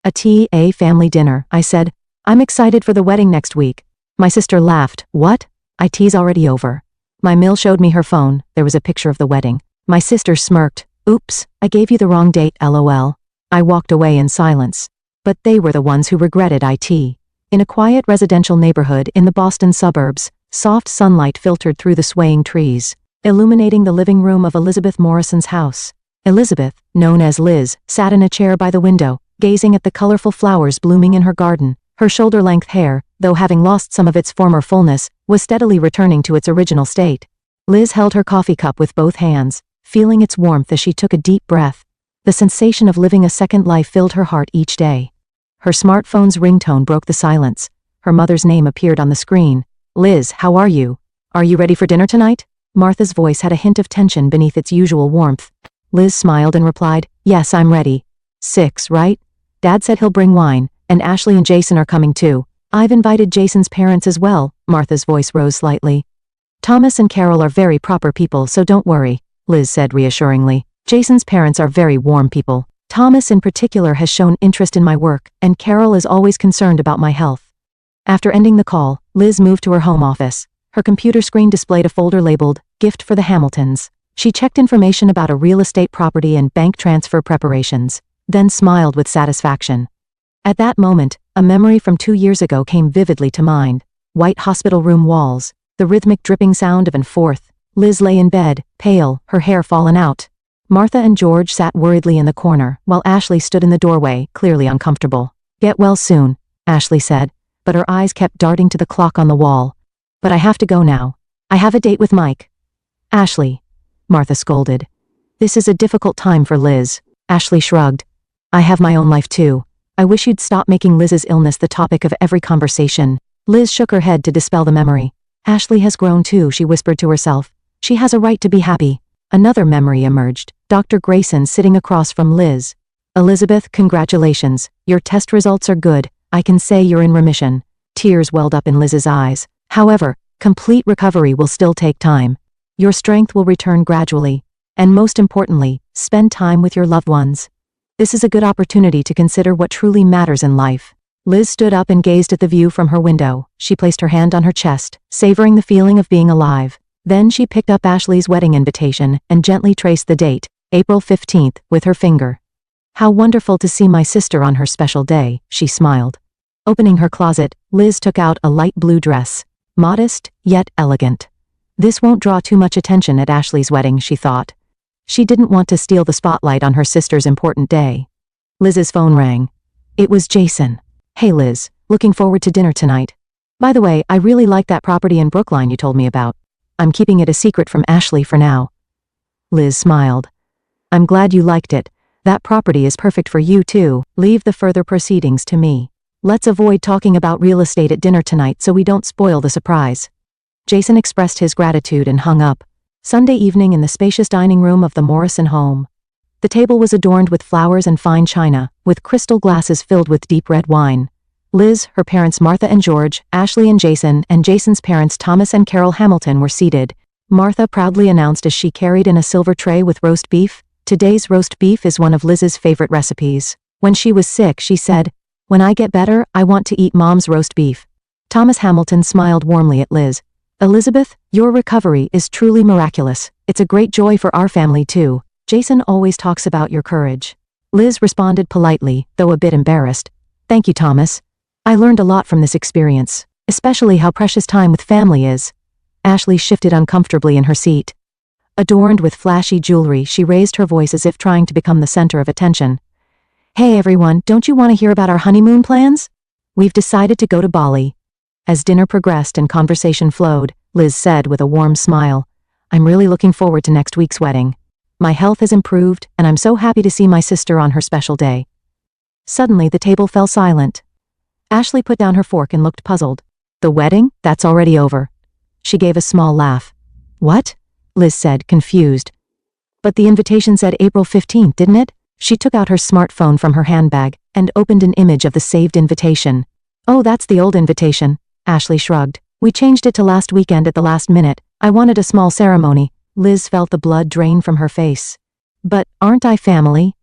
A family dinner, I said. I'm excited for the wedding next week. My sister laughed. What? It's already over. My Mill showed me her phone. There was a picture of the wedding. My sister smirked. Oops, I gave you the wrong date, lol. I walked away in silence. But they were the ones who regretted it. In a quiet residential neighborhood in the Boston suburbs, soft sunlight filtered through the swaying trees, illuminating the living room of Elizabeth Morrison's house. Elizabeth, known as Liz, sat in a chair by the window, gazing at the colorful flowers blooming in her garden. Her shoulder-length hair, though having lost some of its former fullness, was steadily returning to its original state. Liz held her coffee cup with both hands, feeling its warmth as she took a deep breath. The sensation of living a second life filled her heart each day. Her smartphone's ringtone broke the silence. Her mother's name appeared on the screen. Liz, how are you? Are you ready for dinner tonight? Martha's voice had a hint of tension beneath its usual warmth. Liz smiled and replied, yes, I'm ready. 6, right? Dad said he'll bring wine, and Ashley and Jason are coming too. I've invited Jason's parents as well. Martha's voice rose slightly. Thomas and Carol are very proper people, so don't worry, Liz said reassuringly. Jason's parents are very warm people. Thomas in particular has shown interest in my work, and Carol is always concerned about my health. After ending the call, Liz moved to her home office. Her computer screen displayed a folder labeled, Gift for the Hamiltons. She checked information about a real estate property and bank transfer preparations, then smiled with satisfaction. At that moment, a memory from 2 years ago came vividly to mind. White hospital room walls, the rhythmic dripping sound of an fourth. Liz lay in bed, pale, her hair fallen out. Martha and George sat worriedly in the corner, while Ashley stood in the doorway, clearly uncomfortable. Get well soon, Ashley said, but her eyes kept darting to the clock on the wall. But I have to go now. I have a date with Mike. Ashley, Martha scolded. This is a difficult time for Liz. Ashley shrugged. I have my own life too. I wish you'd stop making Liz's illness the topic of every conversation. Liz shook her head to dispel the memory. Ashley has grown too, she whispered to herself. She has a right to be happy. Another memory emerged. Dr. Grayson sitting across from Liz. Elizabeth, congratulations. Your test results are good. I can say you're in remission. Tears welled up in Liz's eyes. However, complete recovery will still take time. Your strength will return gradually. And most importantly, spend time with your loved ones. This is a good opportunity to consider what truly matters in life. Liz stood up and gazed at the view from her window. She placed her hand on her chest, savoring the feeling of being alive. Then she picked up Ashley's wedding invitation and gently traced the date, April 15th, with her finger. How wonderful to see my sister on her special day, she smiled. Opening her closet, Liz took out a light blue dress. Modest, yet elegant. This won't draw too much attention at Ashley's wedding, she thought. She didn't want to steal the spotlight on her sister's important day. Liz's phone rang. It was Jason. Hey Liz, looking forward to dinner tonight. By the way, I really like that property in Brookline you told me about. I'm keeping it a secret from Ashley for now. Liz smiled. I'm glad you liked it. That property is perfect for you too. Leave the further proceedings to me. Let's avoid talking about real estate at dinner tonight so we don't spoil the surprise. Jason expressed his gratitude and hung up. Sunday evening in the spacious dining room of the Morrison home. The table was adorned with flowers and fine china, with crystal glasses filled with deep red wine. Liz, her parents Martha and George, Ashley and Jason's parents Thomas and Carol Hamilton were seated. Martha proudly announced as she carried in a silver tray with roast beef. Today's roast beef is one of Liz's favorite recipes. When she was sick, she said, "When I get better, I want to eat Mom's roast beef." Thomas Hamilton smiled warmly at Liz. "Elizabeth, your recovery is truly miraculous. It's a great joy for our family too. Jason always talks about your courage." Liz responded politely, though a bit embarrassed. "Thank you, Thomas. I learned a lot from this experience, especially how precious time with family is." Ashley shifted uncomfortably in her seat. Adorned with flashy jewelry, she raised her voice as if trying to become the center of attention. "Hey everyone, don't you want to hear about our honeymoon plans? We've decided to go to Bali." As dinner progressed and conversation flowed, Liz said with a warm smile, "I'm really looking forward to next week's wedding. My health has improved, and I'm so happy to see my sister on her special day." Suddenly the table fell silent. Ashley put down her fork and looked puzzled. "The wedding? That's already over." She gave a small laugh. "What?" Liz said, confused. "But the invitation said April 15th, didn't it?" She took out her smartphone from her handbag and opened an image of the saved invitation. "Oh, that's the old invitation," Ashley shrugged. "We changed it to last weekend at the last minute. I wanted a small ceremony." Liz felt the blood drain from her face. "But aren't I family?"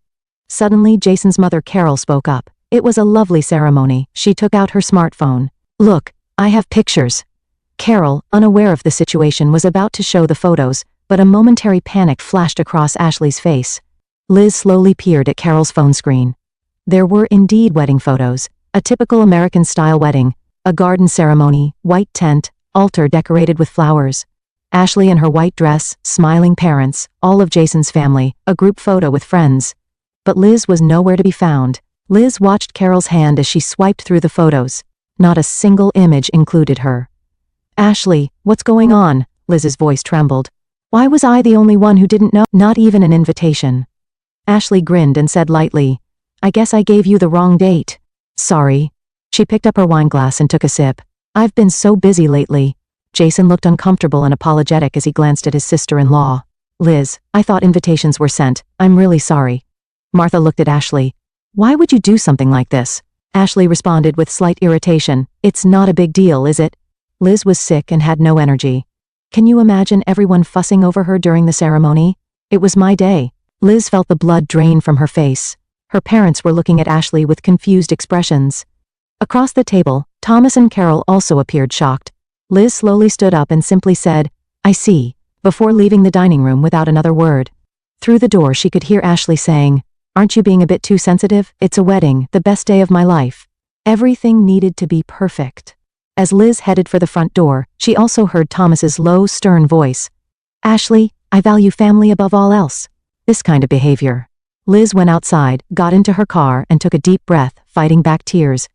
Suddenly Jason's mother Carol spoke up. It was a lovely ceremony. She took out her smartphone. Look, I have pictures. Carol, unaware of the situation, was about to show the photos, but a momentary panic flashed across Ashley's face. Liz slowly peered at Carol's phone screen. There were indeed wedding photos, a typical American-style wedding, a garden ceremony, white tent, altar decorated with flowers. Ashley in her white dress, smiling parents, all of Jason's family, a group photo with friends. But Liz was nowhere to be found. Liz watched Carol's hand as she swiped through the photos. Not a single image included her. Ashley, what's going on? Liz's voice trembled. Why was I the only one who didn't know? Not even an invitation. Ashley grinned and said lightly, I guess I gave you the wrong date. Sorry. She picked up her wine glass and took a sip. I've been so busy lately. Jason looked uncomfortable and apologetic as he glanced at his sister-in-law. Liz, I thought invitations were sent. I'm really sorry. Martha looked at Ashley. Why would you do something like this? Ashley responded with slight irritation. It's not a big deal, is it? Liz was sick and had no energy. Can you imagine everyone fussing over her during the ceremony? It was my day. Liz felt the blood drain from her face. Her parents were looking at Ashley with confused expressions. Across the table, Thomas and Carol also appeared shocked. Liz slowly stood up and simply said, I see, before leaving the dining room without another word. Through the door she could hear Ashley saying, Aren't you being a bit too sensitive? It's a wedding, the best day of my life. Everything needed to be perfect. As Liz headed for the front door, she also heard Thomas's low, stern voice. Ashley, I value family above all else. This kind of behavior. Liz went outside, got into her car, and took a deep breath, fighting back tears.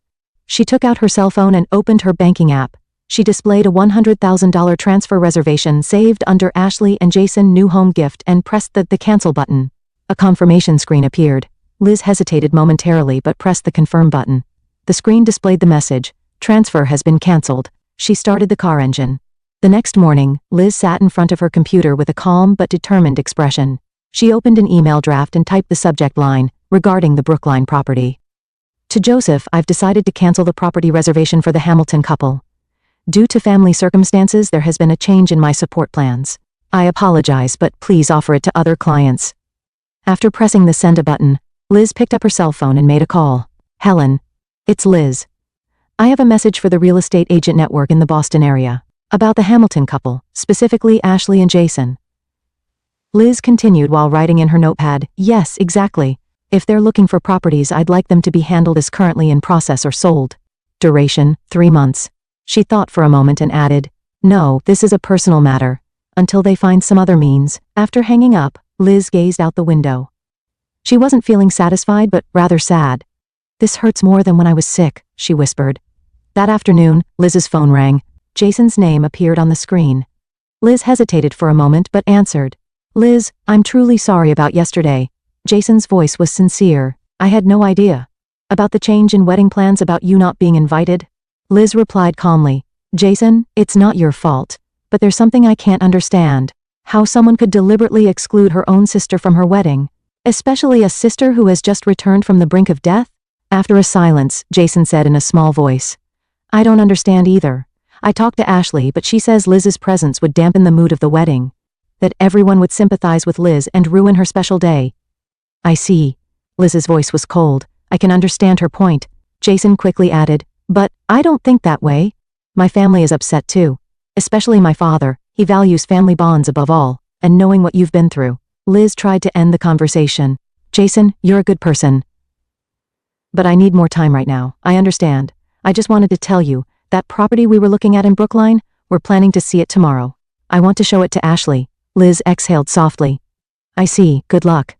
She took out her cell phone and opened her banking app. She displayed a $100,000 transfer reservation saved under Ashley and Jason new home gift and pressed the cancel button. A confirmation screen appeared. Liz hesitated momentarily but pressed the confirm button. The screen displayed the message, transfer has been cancelled. She started the car engine. The next morning, Liz sat in front of her computer with a calm but determined expression. She opened an email draft and typed the subject line, regarding the Brookline property. To Joseph, I've decided to cancel the property reservation for the Hamilton couple. Due to family circumstances, there has been a change in my support plans. I apologize, but please offer it to other clients. After pressing the send a button, Liz picked up her cell phone and made a call. Helen. It's Liz. I have a message for the real estate agent network in the Boston area. About the Hamilton couple, specifically Ashley and Jason. Liz continued while writing in her notepad, Yes, exactly. If they're looking for properties, I'd like them to be handled as currently in process or sold. Duration, 3 months. She thought for a moment and added, No, this is a personal matter. Until they find some other means. After hanging up, Liz gazed out the window. She wasn't feeling satisfied but rather sad. This hurts more than when I was sick, she whispered. That afternoon, Liz's phone rang. Jason's name appeared on the screen. Liz hesitated for a moment but answered. Liz, I'm truly sorry about yesterday. Jason's voice was sincere. I had no idea. About the change in wedding plans, about you not being invited? Liz replied calmly. Jason, it's not your fault. But there's something I can't understand. How someone could deliberately exclude her own sister from her wedding. Especially a sister who has just returned from the brink of death? After a silence, Jason said in a small voice. I don't understand either. I talked to Ashley, but she says Liz's presence would dampen the mood of the wedding. That everyone would sympathize with Liz and ruin her special day. I see. Liz's voice was cold. I can understand her point. Jason quickly added, But I don't think that way. My family is upset too. Especially my father. He values family bonds above all, and knowing what you've been through. Liz tried to end the conversation. Jason, you're a good person. But I need more time right now. I understand. I just wanted to tell you, that property we were looking at in Brookline, we're planning to see it tomorrow. I want to show it to Ashley. Liz exhaled softly. I see, good luck.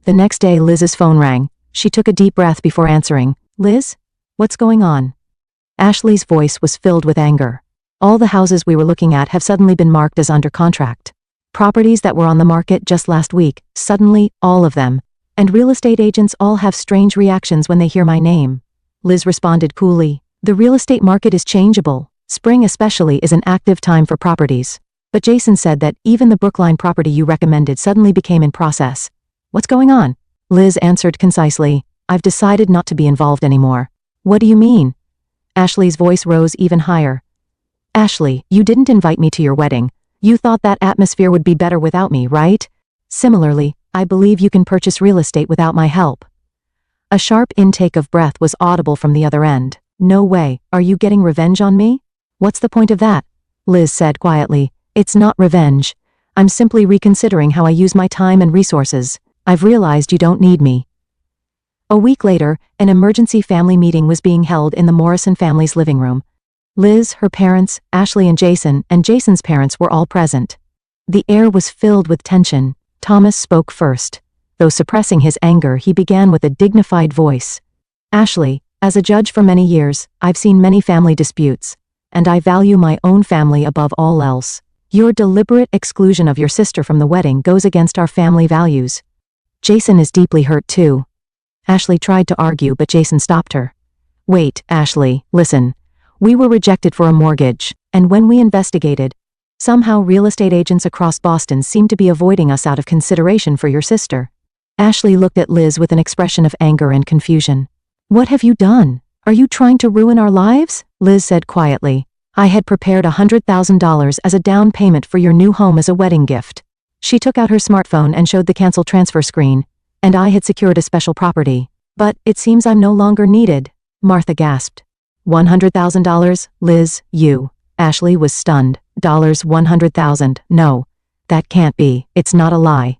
The next day Liz's phone rang. She took a deep breath before answering. Liz? What's going on? Ashley's voice was filled with anger. All the houses we were looking at have suddenly been marked as under contract. Properties that were on the market just last week, suddenly, all of them. And real estate agents all have strange reactions when they hear my name. Liz responded coolly. The real estate market is changeable. Spring especially is an active time for properties. But Jason said that even the Brookline property you recommended suddenly became in process. What's going on? Liz answered concisely. I've decided not to be involved anymore. What do you mean? Ashley's voice rose even higher. Ashley, you didn't invite me to your wedding. You thought that atmosphere would be better without me, right? Similarly, I believe you can purchase real estate without my help. A sharp intake of breath was audible from the other end. No way, are you getting revenge on me? What's the point of that? Liz said quietly. It's not revenge. I'm simply reconsidering how I use my time and resources. I've realized you don't need me. A week later, an emergency family meeting was being held in the Morrison family's living room. Liz, her parents, Ashley and Jason's parents were all present. The air was filled with tension. Thomas spoke first. Though suppressing his anger, he began with a dignified voice. Ashley, as a judge for many years, I've seen many family disputes, and I value my own family above all else. Your deliberate exclusion of your sister from the wedding goes against our family values. Jason is deeply hurt too. Ashley tried to argue, but Jason stopped her. Wait, Ashley, listen. We were rejected for a mortgage, and when we investigated, somehow real estate agents across Boston seemed to be avoiding us out of consideration for your sister. Ashley looked at Liz with an expression of anger and confusion. What have you done? Are you trying to ruin our lives? Liz said quietly. I had prepared $100,000 as a down payment for your new home as a wedding gift. She took out her smartphone and showed the cancel transfer screen, and I had secured a special property. But it seems I'm no longer needed, Martha gasped. $100,000, Liz, you. Ashley was stunned. $100,000, no. That can't be, it's not a lie.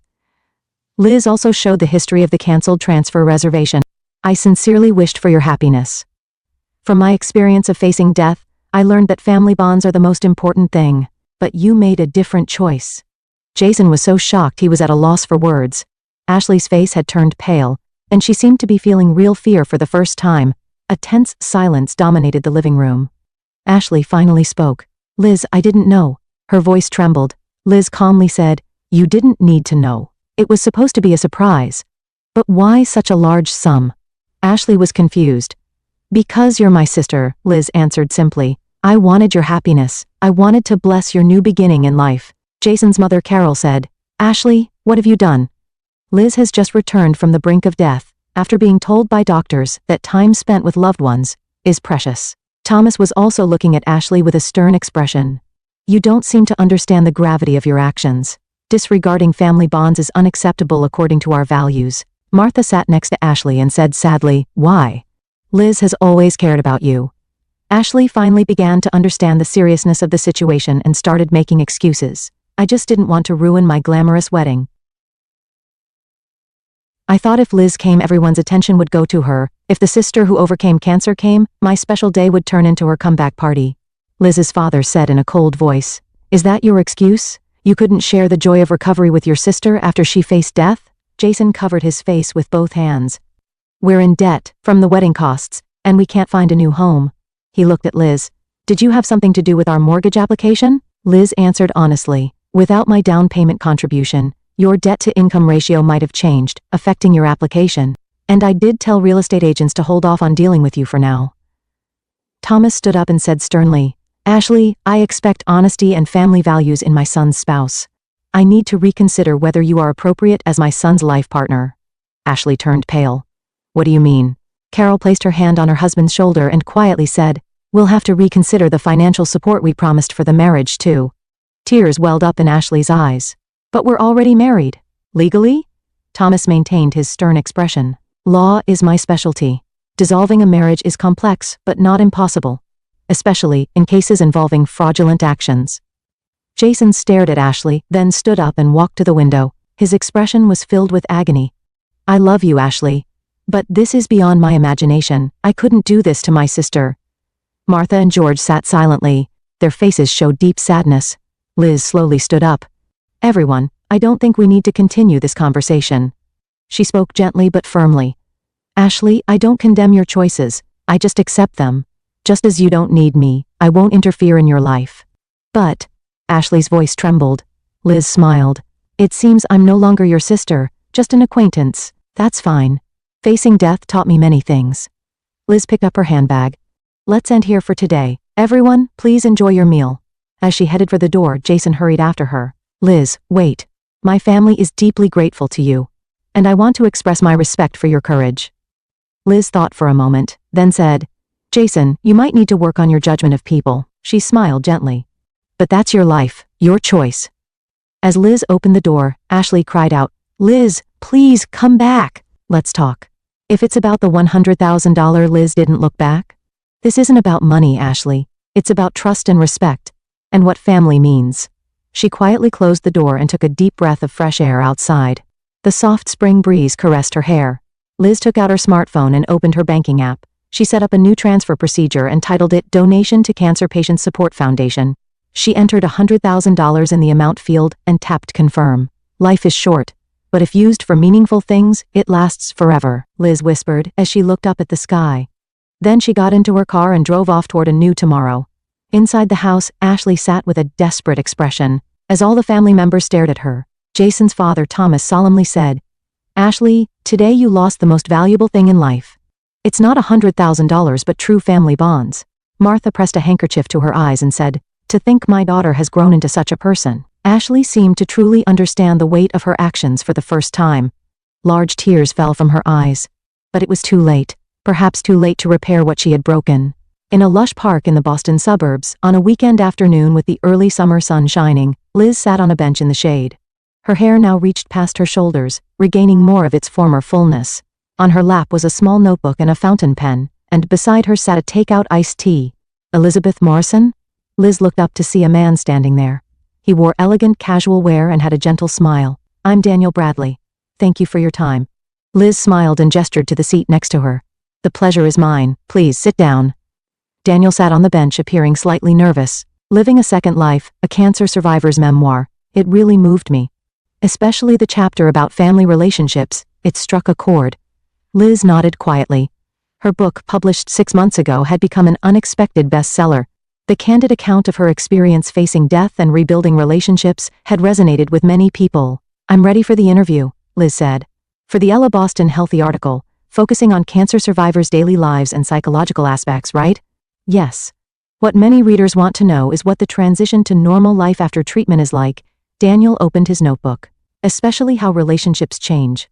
Liz also showed the history of the canceled transfer reservation. I sincerely wished for your happiness. From my experience of facing death, I learned that family bonds are the most important thing, but you made a different choice. Jason was so shocked he was at a loss for words. Ashley's face had turned pale, and she seemed to be feeling real fear for the first time. A tense silence dominated the living room. Ashley finally spoke. Liz, I didn't know. Her voice trembled. Liz calmly said, you didn't need to know. It was supposed to be a surprise. But why such a large sum? Ashley was confused. Because you're my sister, Liz answered simply. I wanted your happiness. I wanted to bless your new beginning in life. Jason's mother Carol said, Ashley, what have you done? Liz has just returned from the brink of death, after being told by doctors that time spent with loved ones is precious. Thomas was also looking at Ashley with a stern expression. You don't seem to understand the gravity of your actions. Disregarding family bonds is unacceptable according to our values. Martha sat next to Ashley and said sadly, why? Liz has always cared about you. Ashley finally began to understand the seriousness of the situation and started making excuses. I just didn't want to ruin my glamorous wedding. I thought if Liz came, everyone's attention would go to her. If the sister who overcame cancer came, my special day would turn into her comeback party. Liz's father said in a cold voice. Is that your excuse? You couldn't share the joy of recovery with your sister after she faced death? Jason covered his face with both hands. We're in debt, from the wedding costs, and we can't find a new home. He looked at Liz. Did you have something to do with our mortgage application? Liz answered honestly. Without my down payment contribution, your debt-to-income ratio might have changed, affecting your application. And I did tell real estate agents to hold off on dealing with you for now. Thomas stood up and said sternly, Ashley, I expect honesty and family values in my son's spouse. I need to reconsider whether you are appropriate as my son's life partner. Ashley turned pale. What do you mean? Carol placed her hand on her husband's shoulder and quietly said, we'll have to reconsider the financial support we promised for the marriage too. Tears welled up in Ashley's eyes. But we're already married. Legally? Thomas maintained his stern expression. Law is my specialty. Dissolving a marriage is complex, but not impossible. Especially in cases involving fraudulent actions. Jason stared at Ashley, then stood up and walked to the window. His expression was filled with agony. I love you, Ashley. But this is beyond my imagination. I couldn't do this to my sister. Martha and George sat silently. Their faces showed deep sadness. Liz slowly stood up. Everyone, I don't think we need to continue this conversation. She spoke gently but firmly. Ashley, I don't condemn your choices. I just accept them. Just as you don't need me, I won't interfere in your life. But, Ashley's voice trembled. Liz smiled. It seems I'm no longer your sister, just an acquaintance. That's fine. Facing death taught me many things. Liz picked up her handbag. Let's end here for today. Everyone, please enjoy your meal. As she headed for the door, Jason hurried after her. Liz, wait. My family is deeply grateful to you. And I want to express my respect for your courage. Liz thought for a moment, then said, Jason, you might need to work on your judgment of people. She smiled gently. But that's your life, your choice. As Liz opened the door, Ashley cried out, Liz, please come back. Let's talk. If it's about the $100,000, Liz didn't look back. This isn't about money, Ashley. It's about trust and respect, and what family means. She quietly closed the door and took a deep breath of fresh air outside. The soft spring breeze caressed her hair. Liz took out her smartphone and opened her banking app. She set up a new transfer procedure and titled it Donation to Cancer Patient Support Foundation. She entered $100,000 in the amount field and tapped confirm. Life is short, but if used for meaningful things, it lasts forever, Liz whispered as she looked up at the sky. Then she got into her car and drove off toward a new tomorrow. Inside the house, Ashley sat with a desperate expression. As all the family members stared at her, Jason's father, Thomas, solemnly said, "Ashley, today you lost the most valuable thing in life. It's not $100,000 but true family bonds." Martha pressed a handkerchief to her eyes and said, "To think my daughter has grown into such a person." Ashley seemed to truly understand the weight of her actions for the first time. Large tears fell from her eyes. But it was too late, perhaps too late to repair what she had broken. In a lush park in the Boston suburbs, on a weekend afternoon with the early summer sun shining, Liz sat on a bench in the shade. Her hair now reached past her shoulders, regaining more of its former fullness. On her lap was a small notebook and a fountain pen, and beside her sat a take-out iced tea. Elizabeth Morrison? Liz looked up to see a man standing there. He wore elegant casual wear and had a gentle smile. "I'm Daniel Bradley. Thank you for your time." Liz smiled and gestured to the seat next to her. "The pleasure is mine. Please sit down." Daniel sat on the bench, appearing slightly nervous. Living a Second Life, a cancer survivor's memoir. It really moved me. Especially the chapter about family relationships. It struck a chord. Liz nodded quietly. Her book, published 6 months ago, had become an unexpected bestseller. The candid account of her experience facing death and rebuilding relationships had resonated with many people. "I'm ready for the interview," Liz said. For the Ella Boston Healthy article, focusing on cancer survivors' daily lives and psychological aspects, right? "Yes. What many readers want to know is what the transition to normal life after treatment is like." Daniel opened his notebook. "Especially how relationships change."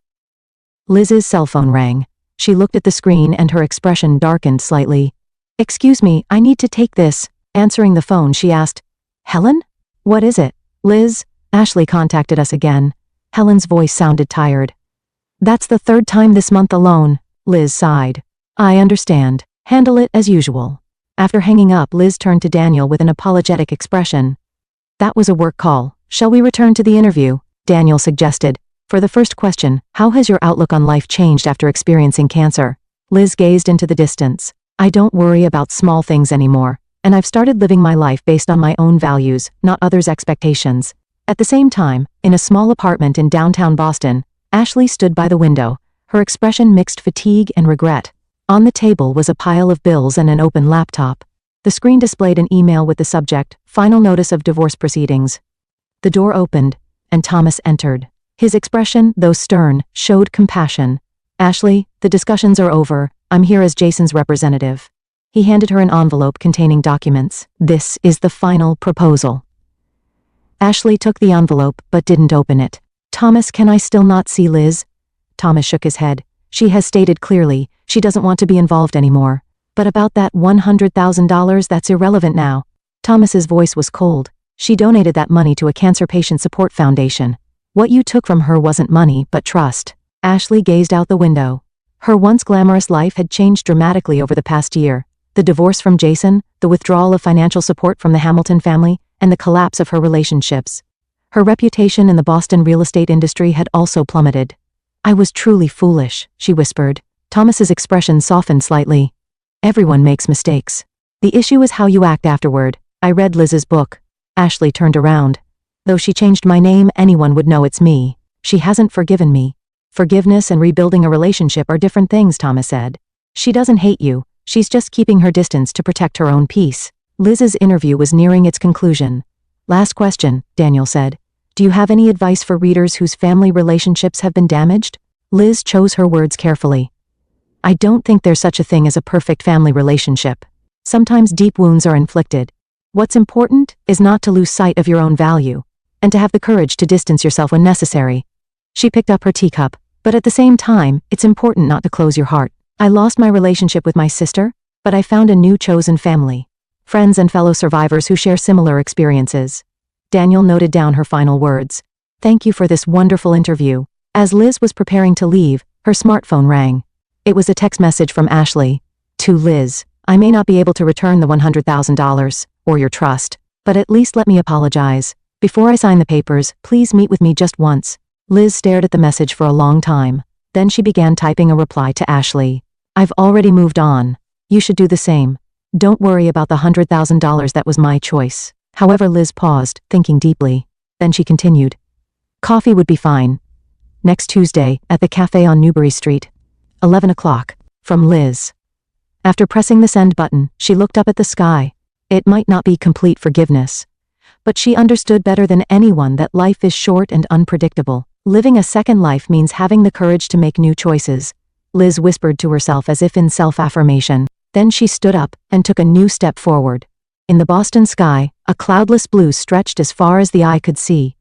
Liz's cell phone rang. She looked at the screen and her expression darkened slightly. "Excuse me, I need to take this." Answering the phone, she asked, "Helen? What is it?" "Liz, Ashley contacted us again." Helen's voice sounded tired. "That's the 3rd time this month alone," Liz sighed. "I understand. Handle it as usual." After hanging up, Liz turned to Daniel with an apologetic expression. "That was a work call. Shall we return to the interview?" Daniel suggested. "For the first question, how has your outlook on life changed after experiencing cancer?" Liz gazed into the distance. "I don't worry about small things anymore, and I've started living my life based on my own values, not others' expectations." At the same time, in a small apartment in downtown Boston, Ashley stood by the window, her expression mixed fatigue and regret. On the table was a pile of bills and an open laptop. The screen displayed an email with the subject, "Final Notice of Divorce Proceedings." The door opened, and Thomas entered. His expression, though stern, showed compassion. "Ashley, the discussions are over. I'm here as Jason's representative." He handed her an envelope containing documents. "This is the final proposal." Ashley took the envelope but didn't open it. "Thomas, can I still not see Liz?" Thomas shook his head. "She has stated clearly, she doesn't want to be involved anymore. But about that $100,000, that's irrelevant now." Thomas's voice was cold. "She donated that money to a cancer patient support foundation. What you took from her wasn't money, but trust." Ashley gazed out the window. Her once glamorous life had changed dramatically over the past year. The divorce from Jason, the withdrawal of financial support from the Hamilton family, and the collapse of her relationships. Her reputation in the Boston real estate industry had also plummeted. "I was truly foolish," she whispered. Thomas's expression softened slightly. "Everyone makes mistakes. The issue is how you act afterward. I read Liz's book." Ashley turned around. "Though she changed my name, anyone would know it's me. She hasn't forgiven me." "Forgiveness and rebuilding a relationship are different things," Thomas said. "She doesn't hate you. She's just keeping her distance to protect her own peace." Liz's interview was nearing its conclusion. "Last question," Daniel said. "Do you have any advice for readers whose family relationships have been damaged?" Liz chose her words carefully. "I don't think there's such a thing as a perfect family relationship. Sometimes deep wounds are inflicted. What's important is not to lose sight of your own value, and to have the courage to distance yourself when necessary." She picked up her teacup. "But at the same time, it's important not to close your heart. I lost my relationship with my sister, but I found a new chosen family. Friends and fellow survivors who share similar experiences." Daniel noted down her final words. "Thank you for this wonderful interview." As Liz was preparing to leave, her smartphone rang. It was a text message from Ashley. To Liz, I may not be able to return the $100,000, or your trust, but at least let me apologize. Before I sign the papers, please meet with me just once. Liz stared at the message for a long time. Then she began typing a reply to Ashley. I've already moved on. You should do the same. Don't worry about the $100,000, that was my choice. However, Liz paused, thinking deeply. Then she continued. Coffee would be fine. Next Tuesday, at the cafe on Newbury Street. 11 o'clock. From Liz. After pressing the send button, she looked up at the sky. It might not be complete forgiveness, but she understood better than anyone that life is short and unpredictable. Living a second life means having the courage to make new choices. Liz whispered to herself as if in self-affirmation. Then she stood up and took a new step forward. In the Boston sky, a cloudless blue stretched as far as the eye could see.